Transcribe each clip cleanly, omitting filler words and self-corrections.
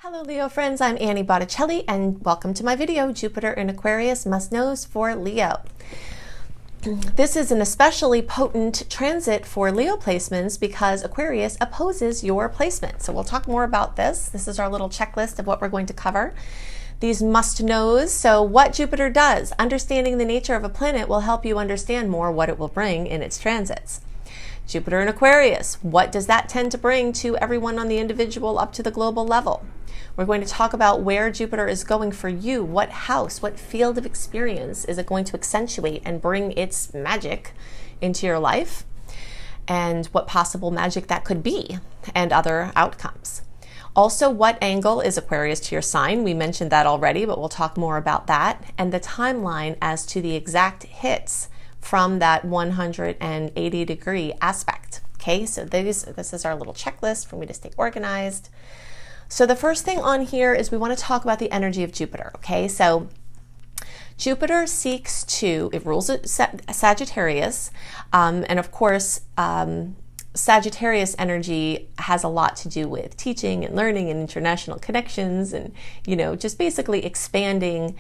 Hello Leo friends, I'm Annie Botticelli and welcome to my video, Jupiter in Aquarius Must Knows for Leo. This is an especially potent transit for Leo placements because Aquarius opposes your placement. So we'll talk more about this. This is our little checklist of what we're going to cover. These must knows. So what Jupiter does, understanding the nature of a planet will help you understand more what it will bring in its transits. Jupiter in Aquarius, what does that tend to bring to everyone on the individual up to the global level? We're going to talk about where Jupiter is going for you, what house, what field of experience is it going to accentuate and bring its magic into your life, and what possible magic that could be, and other outcomes. Also, what angle is Aquarius to your sign? We mentioned that already, but we'll talk more about that, and the timeline as to the exact hits from that 180-degree aspect. Okay, so this is our little checklist for me to stay organized. So the first thing on here is we want to talk about the energy of Jupiter. Okay, so Jupiter seeks to, it rules Sagittarius, and of course, Sagittarius energy has a lot to do with teaching and learning and international connections and, just basically expanding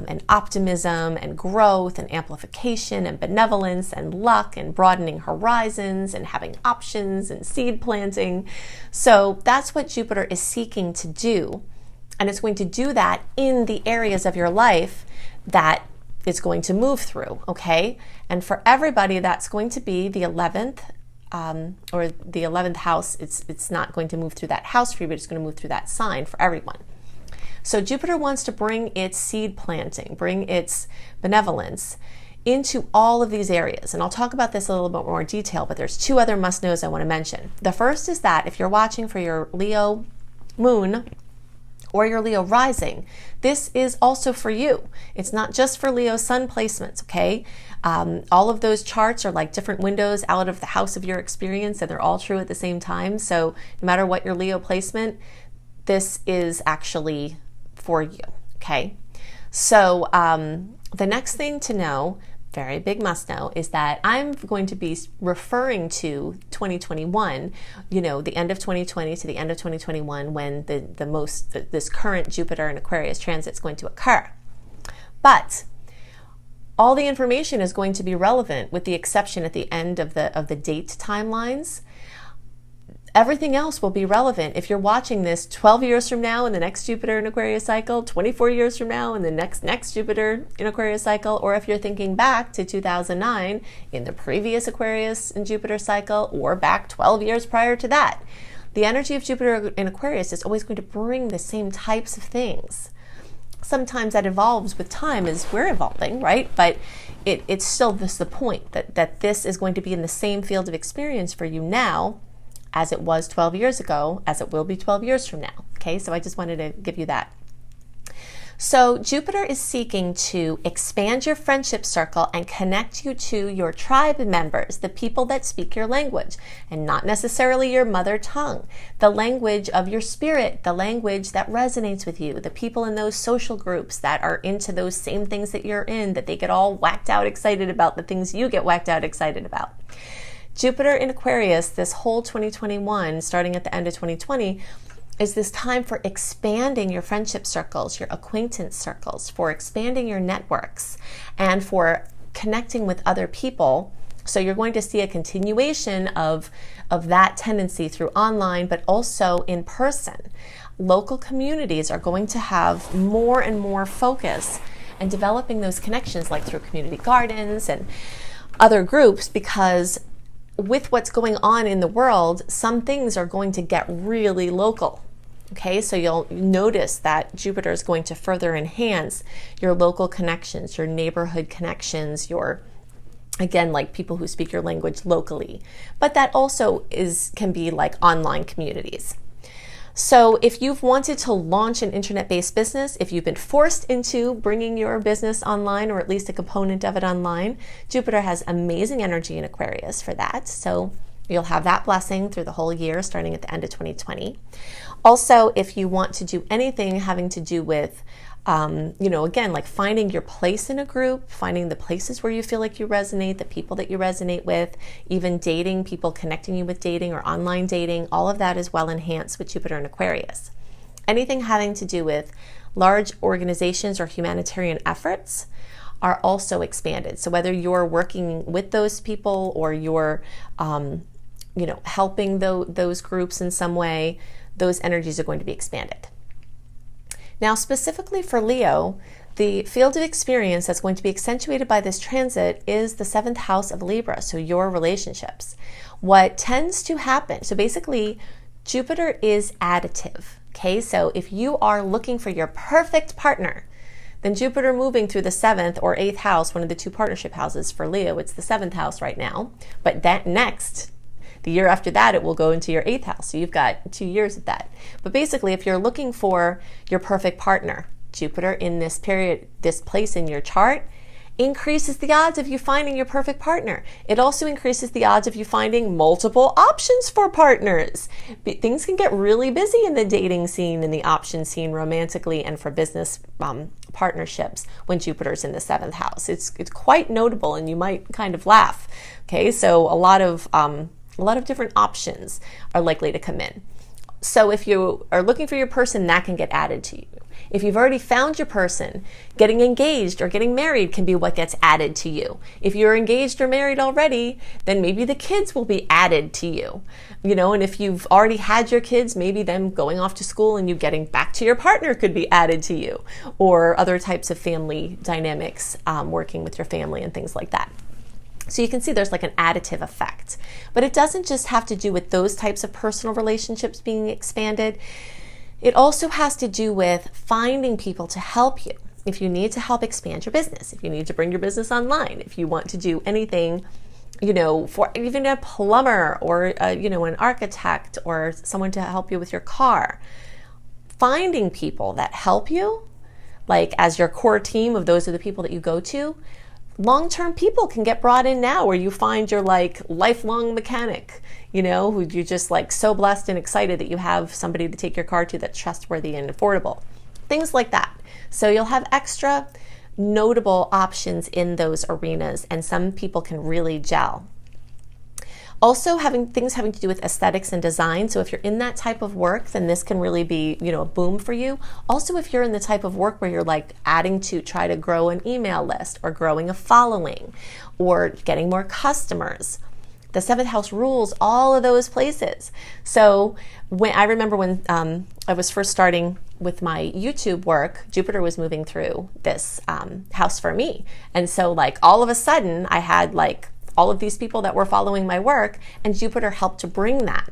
and optimism and growth and amplification and benevolence and luck and broadening horizons and having options and seed planting. So that's what Jupiter is seeking to do. And it's going to do that in the areas of your life that it's going to move through, okay? And for everybody, that's going to be the 11th or the 11th house. It's not going to move through that house for you, but it's going to move through that sign for everyone. So Jupiter wants to bring its seed planting, bring its benevolence into all of these areas. And I'll talk about this a little bit more detail, but there's two other must-knows I want to mention. The first is that if you're watching for your Leo moon or your Leo rising, this is also for you. It's not just for Leo sun placements, okay? All of those charts are like different windows out of the house of your experience, and they're all true at the same time. So no matter what your Leo placement, this is actually for you, okay? So the next thing to know, very big must know, is that I'm going to be referring to 2021, the end of 2020 to the end of 2021 when this current Jupiter and Aquarius transit is going to occur. But all the information is going to be relevant with the exception at the end of the date timelines. Everything else will be relevant if you're watching this 12 years from now in the next Jupiter in Aquarius cycle, 24 years from now in the next Jupiter in Aquarius cycle, or if you're thinking back to 2009 in the previous Aquarius and Jupiter cycle, or back 12 years prior to that. The energy of Jupiter in Aquarius is always going to bring the same types of things. Sometimes that evolves with time as we're evolving, right? But it's still the point that this is going to be in the same field of experience for you now as it was 12 years ago, as it will be 12 years from now. Okay, so I just wanted to give you that. So Jupiter is seeking to expand your friendship circle and connect you to your tribe members, the people that speak your language, and not necessarily your mother tongue, the language of your spirit, the language that resonates with you, the people in those social groups that are into those same things that you're in, that they get all whacked out excited about the things you get whacked out excited about. Jupiter in Aquarius, this whole 2021, starting at the end of 2020, is this time for expanding your friendship circles, your acquaintance circles, for expanding your networks, and for connecting with other people. So you're going to see a continuation of that tendency through online, but also in person. Local communities are going to have more and more focus and developing those connections, like through community gardens and other groups, because with what's going on in the world, some things are going to get really local. Okay, so you'll notice that Jupiter is going to further enhance your local connections, your neighborhood connections, again, like people who speak your language locally. But that also can be like online communities. So if you've wanted to launch an internet-based business, if you've been forced into bringing your business online, or at least a component of it online, Jupiter has amazing energy in Aquarius for that. So you'll have that blessing through the whole year, starting at the end of 2020. Also, if you want to do anything having to do with again, like finding your place in a group, finding the places where you feel like you resonate, the people that you resonate with, even dating, people connecting you with dating or online dating, all of that is well enhanced with Jupiter in Aquarius. anything having to do with large organizations or humanitarian efforts are also expanded. So whether you're working with those people or you're helping those groups in some way, those energies are going to be expanded. Now, specifically for Leo, the field of experience that's going to be accentuated by this transit is the 7th house of Libra, so your relationships. What tends to happen, so basically Jupiter is additive, okay? So if you are looking for your perfect partner, then Jupiter moving through the 7th or 8th house, one of the 2 partnership houses for Leo, it's the 7th house right now, but that next, the year after that, it will go into your 8th house. So you've got 2 years of that. But basically, if you're looking for your perfect partner, Jupiter in this period, this place in your chart, increases the odds of you finding your perfect partner. It also increases the odds of you finding multiple options for partners. Things can get really busy in the dating scene, in the option scene, romantically, and for business partnerships when Jupiter's in the 7th house. It's quite notable, and you might kind of laugh. Okay, so a lot of different options are likely to come in. So if you are looking for your person, that can get added to you. If you've already found your person, getting engaged or getting married can be what gets added to you. If you're engaged or married already, then maybe the kids will be added to you. And if you've already had your kids, maybe them going off to school and you getting back to your partner could be added to you, or other types of family dynamics, working with your family and things like that. So you can see there's like an additive effect. But it doesn't just have to do with those types of personal relationships being expanded. It also has to do with finding people to help you. If you need to help expand your business, if you need to bring your business online, if you want to do anything, for even a plumber or, an architect or someone to help you with your car, finding people that help you, like as your core team of those are the people that you go to, long-term people can get brought in now where you find your lifelong mechanic, who you're just so blessed and excited that you have somebody to take your car to that's trustworthy and affordable. Things like that. So you'll have extra notable options in those arenas, and some people can really gel. Also having to do with aesthetics and design. So if you're in that type of work, then this can really be, a boom for you. Also, if you're in the type of work where you're adding to try to grow an email list or growing a following or getting more customers, the 7th house rules all of those places. So I remember when I was first starting with my YouTube work, Jupiter was moving through this house for me. And so all of a sudden I had all of these people that were following my work, and Jupiter helped to bring that.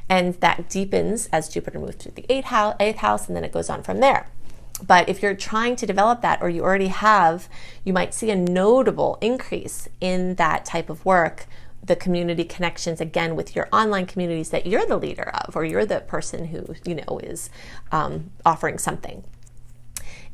And that deepens as Jupiter moves through the 8th house, and then it goes on from there. But if you're trying to develop that, or you already have, you might see a notable increase in that type of work, the community connections, again, with your online communities that you're the leader of, or you're the person who, is offering something.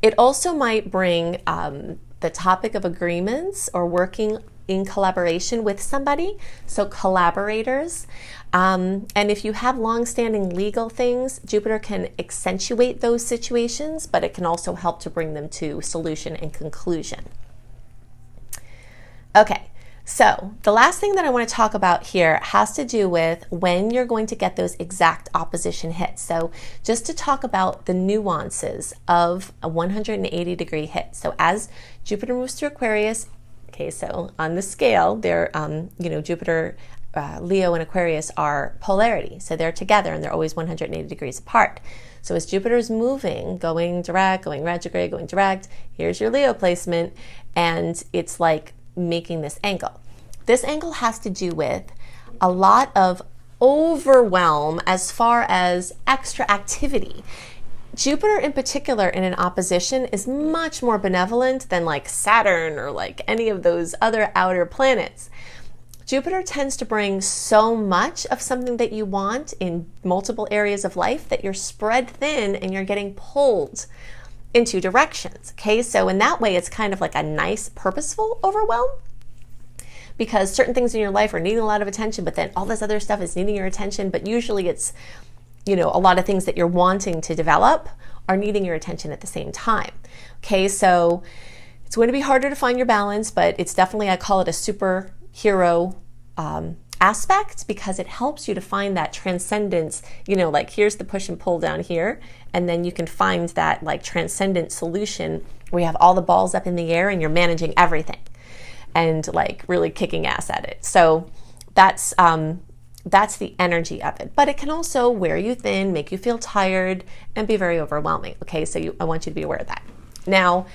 It also might bring the topic of agreements or working in collaboration with somebody, so collaborators. And if you have long-standing legal things, Jupiter can accentuate those situations, but it can also help to bring them to solution and conclusion. Okay, so the last thing that I want to talk about here has to do with when you're going to get those exact opposition hits. So just to talk about the nuances of a 180-degree hit. So as Jupiter moves through Aquarius, okay, so on the scale, they're, Jupiter, Leo, and Aquarius are polarity. So they're together and they're always 180 degrees apart. So as Jupiter's moving, going direct, going retrograde, going direct, here's your Leo placement, and it's making this angle. This angle has to do with a lot of overwhelm as far as extra activity. Jupiter in particular in an opposition is much more benevolent than Saturn or any of those other outer planets. Jupiter tends to bring so much of something that you want in multiple areas of life that you're spread thin and you're getting pulled in 2 directions. Okay, so in that way, it's kind of a nice, purposeful overwhelm, because certain things in your life are needing a lot of attention, but then all this other stuff is needing your attention. But usually it's, a lot of things that you're wanting to develop are needing your attention at the same time. Okay, so it's going to be harder to find your balance, but it's definitely, I call it a superhero aspect because it helps you to find that transcendence, you know, like here's the push and pull down here, and then you can find that like transcendent solution where you have all the balls up in the air and you're managing everything and like really kicking ass at it. So that's the energy of it. But it can also wear you thin, make you feel tired, and be very overwhelming. Okay, so I want you to be aware of that. Now,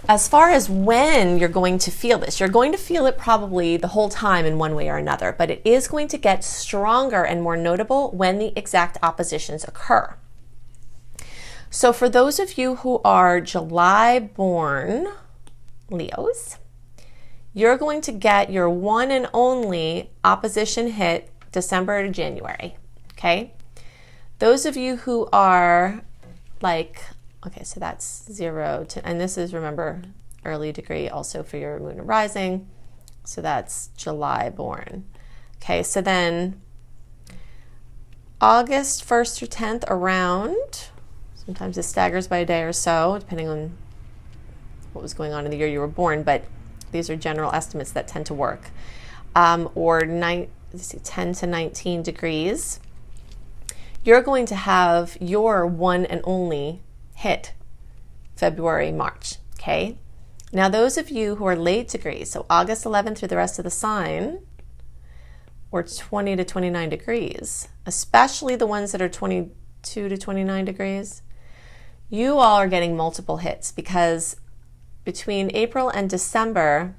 as far as when you're going to feel this, you're going to feel it probably the whole time in one way or another, but it is going to get stronger and more notable when the exact oppositions occur. So for those of you who are July born Leos, you're going to get your one and only opposition hit December to January, okay? Those of you who are like, okay, so that's 0 to, and this is, remember, early degree also for your moon and rising. So that's July born. Okay, so then August 1st through 10th around, sometimes it staggers by a day or so, depending on what was going on in the year you were born, but these are general estimates that tend to work. Or 10 to 19 degrees. You're going to have your one and only hit February, March, okay? Now those of you who are late degrees, so August 11th through the rest of the sign, or 20 to 29 degrees, especially the ones that are 22 to 29 degrees, you all are getting multiple hits because between April and December,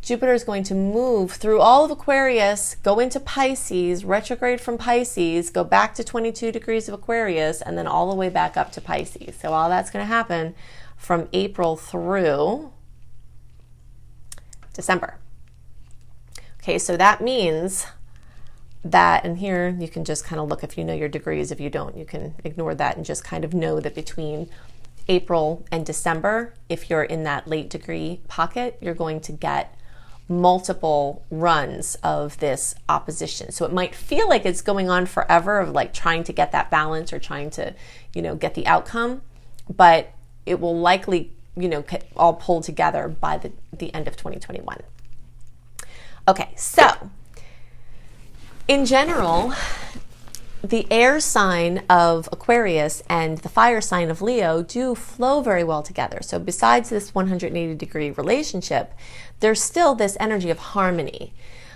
Jupiter is going to move through all of Aquarius, go into Pisces, retrograde from Pisces, go back to 22 degrees of Aquarius, and then all the way back up to Pisces. So all that's going to happen from April through December. Okay, so that means that, and here you can just kind of look if you know your degrees. If you don't, you can ignore that and just kind of know that between April and December, if you're in that late degree pocket, you're going to get multiple runs of this opposition. So it might feel like it's going on forever of like trying to get that balance or trying to, you know, get the outcome, but it will likely, you know, all pull together by the end of 2021. Okay, so in general, the air sign of Aquarius and the fire sign of Leo do flow very well together. So besides this 180 degree relationship, there's still this energy of harmony.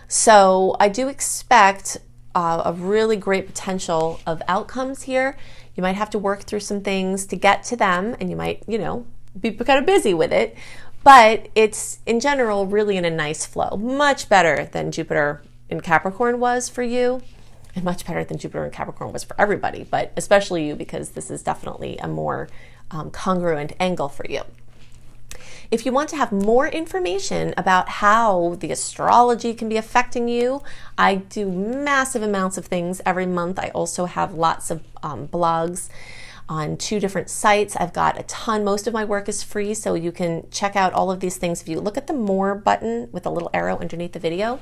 So I do expect a really great potential of outcomes here. You might have to work through some things to get to them, and you might, you know, be kind of busy with it, but it's in general really in a nice flow, much better than Jupiter in Capricorn was for you, and much better than Jupiter in Capricorn was for everybody, but especially you because this is definitely a more congruent angle for you. If you want to have more information about how the astrology can be affecting you, I do massive amounts of things every month. I also have lots of blogs on 2 different sites. I've got a ton. Most of my work is free, so you can check out all of these things. If you look at the More button with a little arrow underneath the video,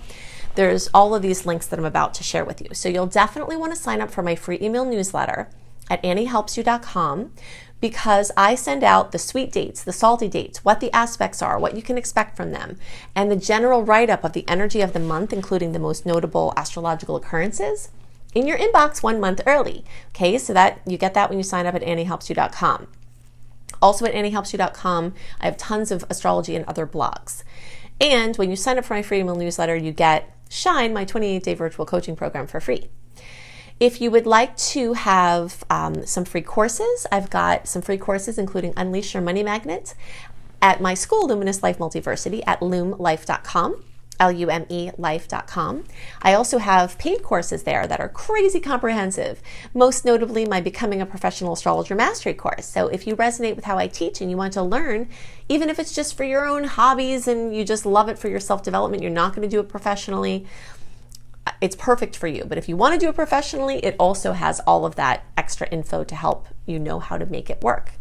there's all of these links that I'm about to share with you. So you'll definitely want to sign up for my free email newsletter at anniehelpsyou.com, because I send out the sweet dates, the salty dates, what the aspects are, what you can expect from them, and the general write-up of the energy of the month, including the most notable astrological occurrences, in your inbox 1 month early. Okay, so that you get that when you sign up at anniehelpsyou.com. Also at anniehelpsyou.com, I have tons of astrology and other blogs. And when you sign up for my free email newsletter, you get Shine, my 28-day virtual coaching program, for free. If you would like to have some free courses, I've got some free courses including Unleash Your Money Magnet at my school, Luminous Life Multiversity, at lumelife.com, LUME-life.com. I also have paid courses there that are crazy comprehensive, most notably my Becoming a Professional Astrologer Mastery course. So if you resonate with how I teach and you want to learn, even if it's just for your own hobbies and you just love it for your self-development, you're not going to do it professionally, it's perfect for you. But if you want to do it professionally, it also has all of that extra info to help you know how to make it work.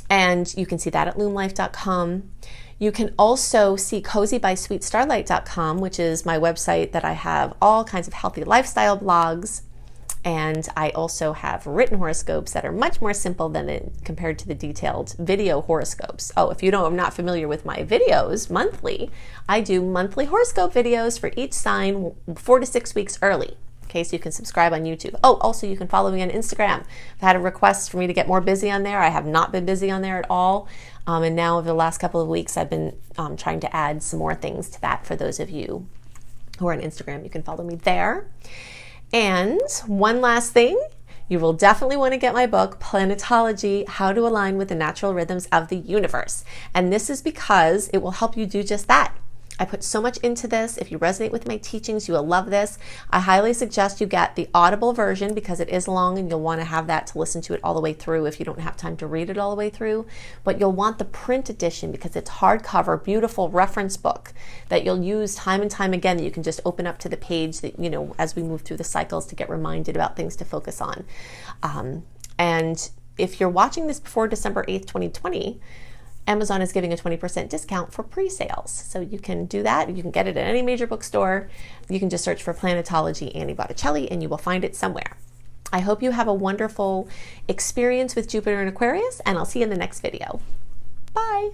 And you can see that at lumelife.com. You can also see cozybysweetstarlight.com, which is my website that I have all kinds of healthy lifestyle blogs And I also have written horoscopes that are much more simple than compared to the detailed video horoscopes. Oh, if you are not familiar with my videos monthly, I do monthly horoscope videos for each sign 4 to 6 weeks early. Okay, so you can subscribe on YouTube. Oh, also you can follow me on Instagram. I've had a request for me to get more busy on there. I have not been busy on there at all. And now over the last couple of weeks, I've been trying to add some more things to that for those of you who are on Instagram. You can follow me there. And one last thing, you will definitely want to get my book, Planetology, How to Align with the Natural Rhythms of the Universe. And this is because it will help you do just that. I put so much into this. If you resonate with my teachings, you will love this. I highly suggest you get the Audible version because it is long and you'll want to have that to listen to it all the way through if you don't have time to read it all the way through. But you'll want the print edition because it's hardcover, beautiful reference book that you'll use time and time again that you can just open up to the page that, you know, as we move through the cycles to get reminded about things to focus on. And if you're watching this before December 8th, 2020, Amazon is giving a 20% discount for pre-sales. So you can do that. You can get it at any major bookstore. You can just search for Planetology Annie Botticelli and you will find it somewhere. I hope you have a wonderful experience with Jupiter in Aquarius, and I'll see you in the next video. Bye.